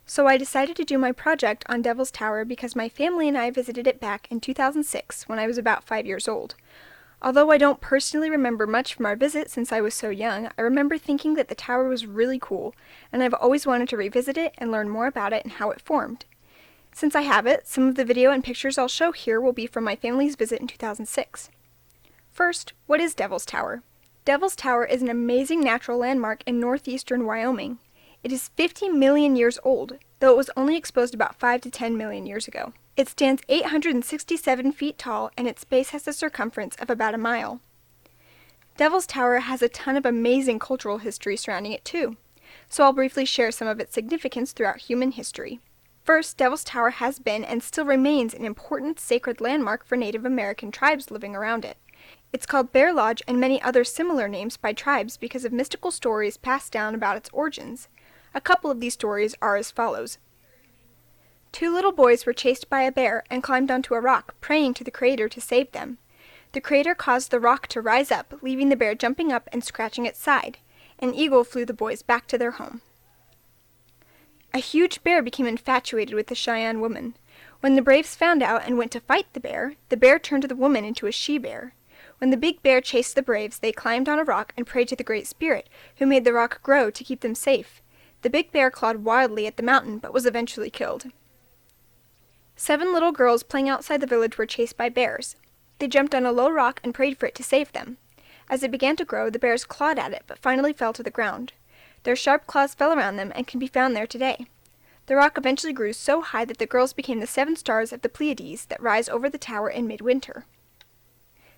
So I decided to do my project on Devil's Tower because my family and I visited it back in 2006 when I was about 5 years old. Although I don't personally remember much from our visit since I was so young, I remember thinking that the tower was really cool, and I've always wanted to revisit it and learn more about it and how it formed. Since I have it, some of the video and pictures I'll show here will be from my family's visit in 2006. First, what is Devil's Tower? Devil's Tower is an amazing natural landmark in northeastern Wyoming. It is 50 million years old, though it was only exposed about 5 to 10 million years ago. It stands 867 feet tall, and its base has a circumference of about a mile. Devil's Tower has a ton of amazing cultural history surrounding it too, so I'll briefly share some of its significance throughout human history. First, Devil's Tower has been and still remains an important sacred landmark for Native American tribes living around it. It's called Bear Lodge and many other similar names by tribes because of mystical stories passed down about its origins. A couple of these stories are as follows. 2 little boys were chased by a bear and climbed onto a rock, praying to the Creator to save them. The Creator caused the rock to rise up, leaving the bear jumping up and scratching its side. An eagle flew the boys back to their home. A huge bear became infatuated with the Cheyenne woman. When the braves found out and went to fight the bear turned the woman into a she-bear. When the big bear chased the braves, they climbed on a rock and prayed to the Great Spirit, who made the rock grow to keep them safe. The big bear clawed wildly at the mountain, but was eventually killed. 7 little girls playing outside the village were chased by bears. They jumped on a low rock and prayed for it to save them. As it began to grow, the bears clawed at it, but finally fell to the ground. Their sharp claws fell around them and can be found there today. The rock eventually grew so high that the girls became the 7 stars of the Pleiades that rise over the tower in midwinter.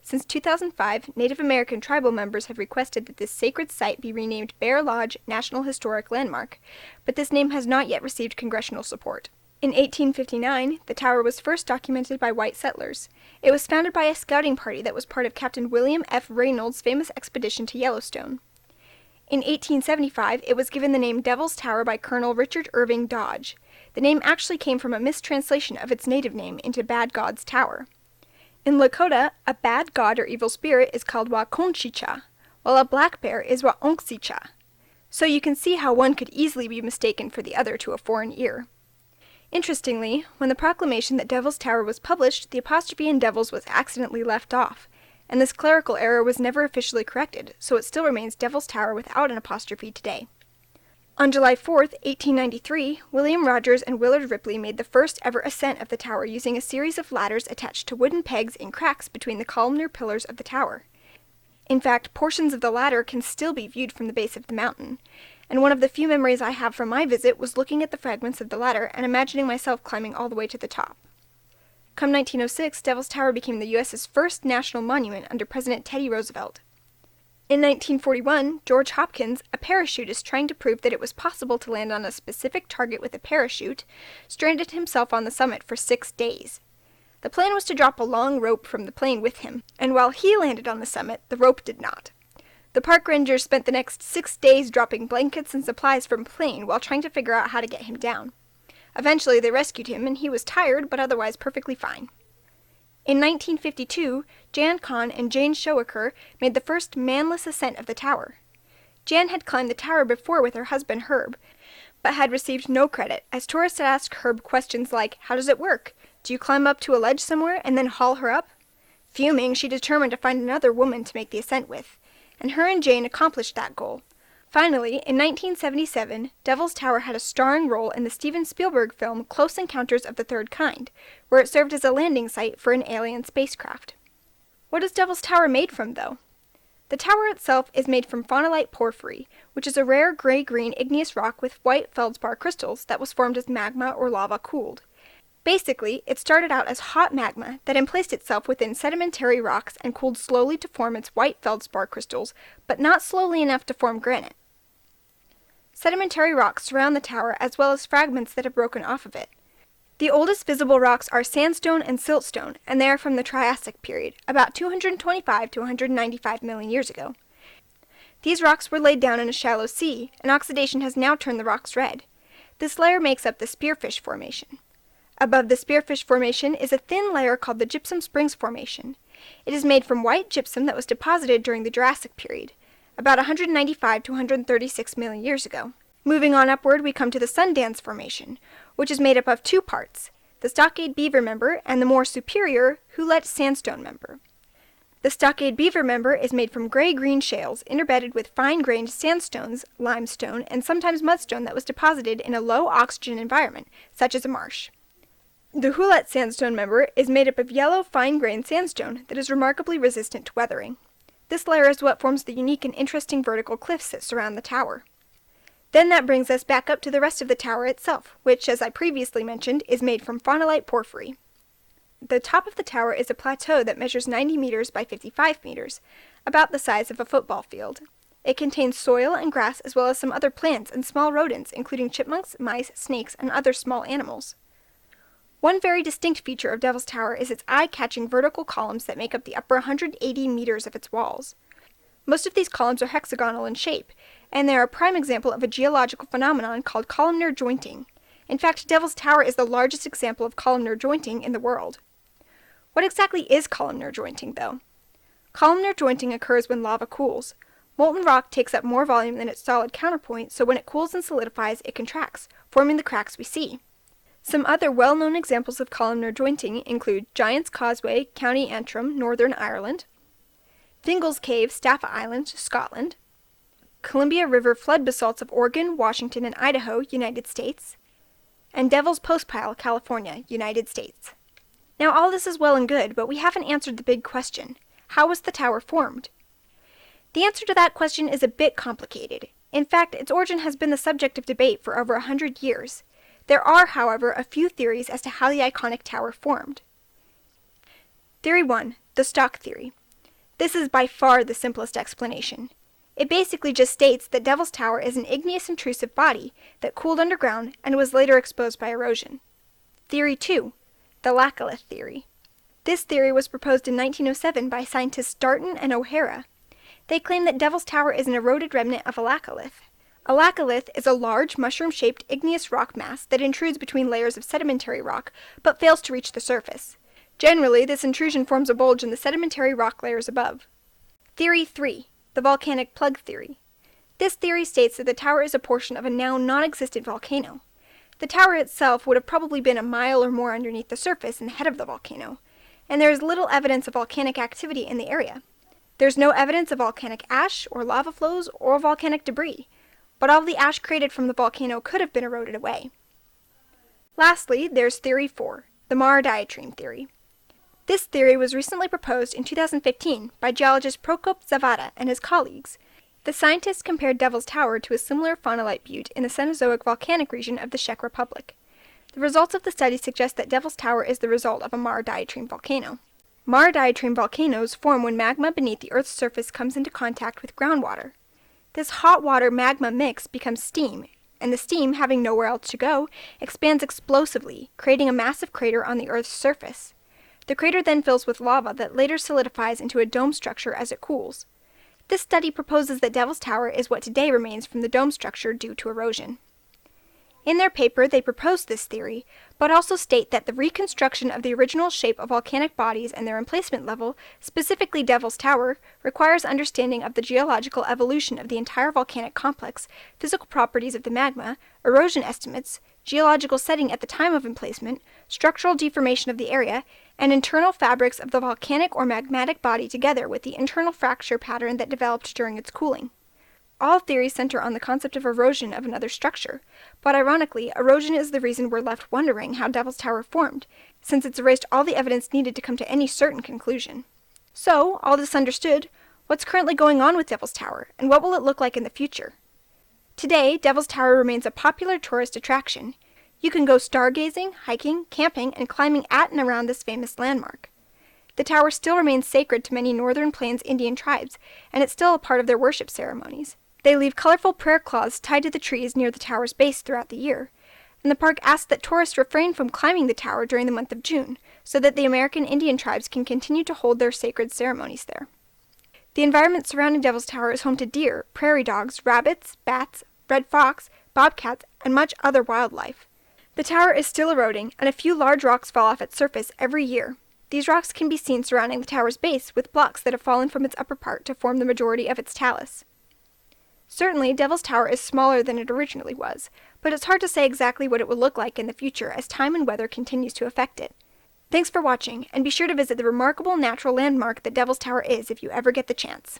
Since 2005, Native American tribal members have requested that this sacred site be renamed Bear Lodge National Historic Landmark, but this name has not yet received congressional support. In 1859, the tower was first documented by white settlers. It was founded by a scouting party that was part of Captain William F. Reynolds' famous expedition to Yellowstone. In 1875, it was given the name Devil's Tower by Colonel Richard Irving Dodge. The name actually came from a mistranslation of its native name into Bad God's Tower. In Lakota, a bad god or evil spirit is called Wakonchicha, while a black bear is Waonksicha. So you can see how one could easily be mistaken for the other to a foreign ear. Interestingly, when the proclamation that Devil's Tower was published, the apostrophe in Devils was accidentally left off, and this clerical error was never officially corrected, so it still remains Devil's Tower without an apostrophe today. On July 4, 1893, William Rogers and Willard Ripley made the first ever ascent of the tower using a series of ladders attached to wooden pegs in cracks between the columnar pillars of the tower. In fact, portions of the ladder can still be viewed from the base of the mountain, and one of the few memories I have from my visit was looking at the fragments of the ladder and imagining myself climbing all the way to the top. Come 1906, Devil's Tower became the U.S.'s first national monument under President Teddy Roosevelt. In 1941, George Hopkins, a parachutist trying to prove that it was possible to land on a specific target with a parachute, stranded himself on the summit for 6 days. The plan was to drop a long rope from the plane with him, and while he landed on the summit, the rope did not. The park rangers spent the next 6 days dropping blankets and supplies from the plane while trying to figure out how to get him down. Eventually, they rescued him, and he was tired, but otherwise perfectly fine. In 1952, Jan Kahn and Jane Schoecker made the first manless ascent of the tower. Jan had climbed the tower before with her husband Herb, but had received no credit, as tourists had asked Herb questions like, "How does it work? Do you climb up to a ledge somewhere and then haul her up?" Fuming, she determined to find another woman to make the ascent with, and her and Jane accomplished that goal. Finally, in 1977, Devil's Tower had a starring role in the Steven Spielberg film Close Encounters of the Third Kind, where it served as a landing site for an alien spacecraft. What is Devil's Tower made from, though? The tower itself is made from faunalite porphyry, which is a rare gray-green igneous rock with white feldspar crystals that was formed as magma or lava cooled. Basically, it started out as hot magma that emplaced itself within sedimentary rocks and cooled slowly to form its white feldspar crystals, but not slowly enough to form granite. Sedimentary rocks surround the tower as well as fragments that have broken off of it. The oldest visible rocks are sandstone and siltstone, and they are from the Triassic period, about 225 to 195 million years ago. These rocks were laid down in a shallow sea, and oxidation has now turned the rocks red. This layer makes up the Spearfish Formation. Above the Spearfish Formation is a thin layer called the Gypsum Springs Formation. It is made from white gypsum that was deposited during the Jurassic period, about 195 to 136 million years ago. Moving on upward, we come to the Sundance Formation, which is made up of two parts, the Stockade Beaver Member and the more superior Hulett Sandstone Member. The Stockade Beaver Member is made from gray-green shales interbedded with fine-grained sandstones, limestone, and sometimes mudstone that was deposited in a low-oxygen environment, such as a marsh. The Hulett Sandstone Member is made up of yellow, fine-grained sandstone that is remarkably resistant to weathering. This layer is what forms the unique and interesting vertical cliffs that surround the tower. Then that brings us back up to the rest of the tower itself, which, as I previously mentioned, is made from faunalite porphyry. The top of the tower is a plateau that measures 90 meters by 55 meters, about the size of a football field. It contains soil and grass as well as some other plants and small rodents, including chipmunks, mice, snakes, and other small animals. One very distinct feature of Devil's Tower is its eye-catching vertical columns that make up the upper 180 meters of its walls. Most of these columns are hexagonal in shape, and they are a prime example of a geological phenomenon called columnar jointing. In fact, Devil's Tower is the largest example of columnar jointing in the world. What exactly is columnar jointing, though? Columnar jointing occurs when lava cools. Molten rock takes up more volume than its solid counterpoint, so when it cools and solidifies, it contracts, forming the cracks we see. Some other well-known examples of columnar jointing include Giant's Causeway, County Antrim, Northern Ireland; Fingal's Cave, Staffa Island, Scotland; Columbia River flood basalts of Oregon, Washington, and Idaho, United States; and Devil's Postpile, California, United States. Now all this is well and good, but we haven't answered the big question. How was the tower formed? The answer to that question is a bit complicated. In fact, its origin has been the subject of debate for over 100 years. There are, however, a few theories as to how the iconic tower formed. Theory 1. The stock theory. This is by far the simplest explanation. It basically just states that Devil's Tower is an igneous intrusive body that cooled underground and was later exposed by erosion. Theory 2. The laccolith theory. This theory was proposed in 1907 by scientists Darton and O'Hara. They claim that Devil's Tower is an eroded remnant of a laccolith. A laccolith is a large, mushroom-shaped igneous rock mass that intrudes between layers of sedimentary rock but fails to reach the surface. Generally, this intrusion forms a bulge in the sedimentary rock layers above. Theory 3. The volcanic plug theory. This theory states that the tower is a portion of a now non-existent volcano. The tower itself would have probably been a mile or more underneath the surface in the head of the volcano, and there is little evidence of volcanic activity in the area. There's no evidence of volcanic ash or lava flows or volcanic debris, but all the ash created from the volcano could have been eroded away. Lastly, there's Theory 4, the Mare diatreme theory. This theory was recently proposed in 2015 by geologist Prokop Zavada and his colleagues. The scientists compared Devil's Tower to a similar faunalite butte in the Cenozoic volcanic region of the Czech Republic. The results of the study suggest that Devil's Tower is the result of a Mare diatreme volcano. Mare diatreme volcanoes form when magma beneath the Earth's surface comes into contact with groundwater. This hot water magma mix becomes steam, and the steam, having nowhere else to go, expands explosively, creating a massive crater on the Earth's surface. The crater then fills with lava that later solidifies into a dome structure as it cools. This study proposes that Devil's Tower is what today remains from the dome structure due to erosion. In their paper, they propose this theory, but also state that the reconstruction of the original shape of volcanic bodies and their emplacement level, specifically Devil's Tower, requires understanding of the geological evolution of the entire volcanic complex, physical properties of the magma, erosion estimates, geological setting at the time of emplacement, structural deformation of the area, and internal fabrics of the volcanic or magmatic body together with the internal fracture pattern that developed during its cooling. All theories center on the concept of erosion of another structure, but ironically, erosion is the reason we're left wondering how Devil's Tower formed, since it's erased all the evidence needed to come to any certain conclusion. So, all this understood, what's currently going on with Devil's Tower, and what will it look like in the future? Today, Devil's Tower remains a popular tourist attraction. You can go stargazing, hiking, camping, and climbing at and around this famous landmark. The tower still remains sacred to many Northern Plains Indian tribes, and it's still a part of their worship ceremonies. They leave colorful prayer cloths tied to the trees near the tower's base throughout the year, and the park asks that tourists refrain from climbing the tower during the month of June, so that the American Indian tribes can continue to hold their sacred ceremonies there. The environment surrounding Devil's Tower is home to deer, prairie dogs, rabbits, bats, red fox, bobcats, and much other wildlife. The tower is still eroding, and a few large rocks fall off its surface every year. These rocks can be seen surrounding the tower's base with blocks that have fallen from its upper part to form the majority of its talus. Certainly, Devil's Tower is smaller than it originally was, but it's hard to say exactly what it will look like in the future as time and weather continues to affect it. Thanks for watching, and be sure to visit the remarkable natural landmark that Devil's Tower is if you ever get the chance.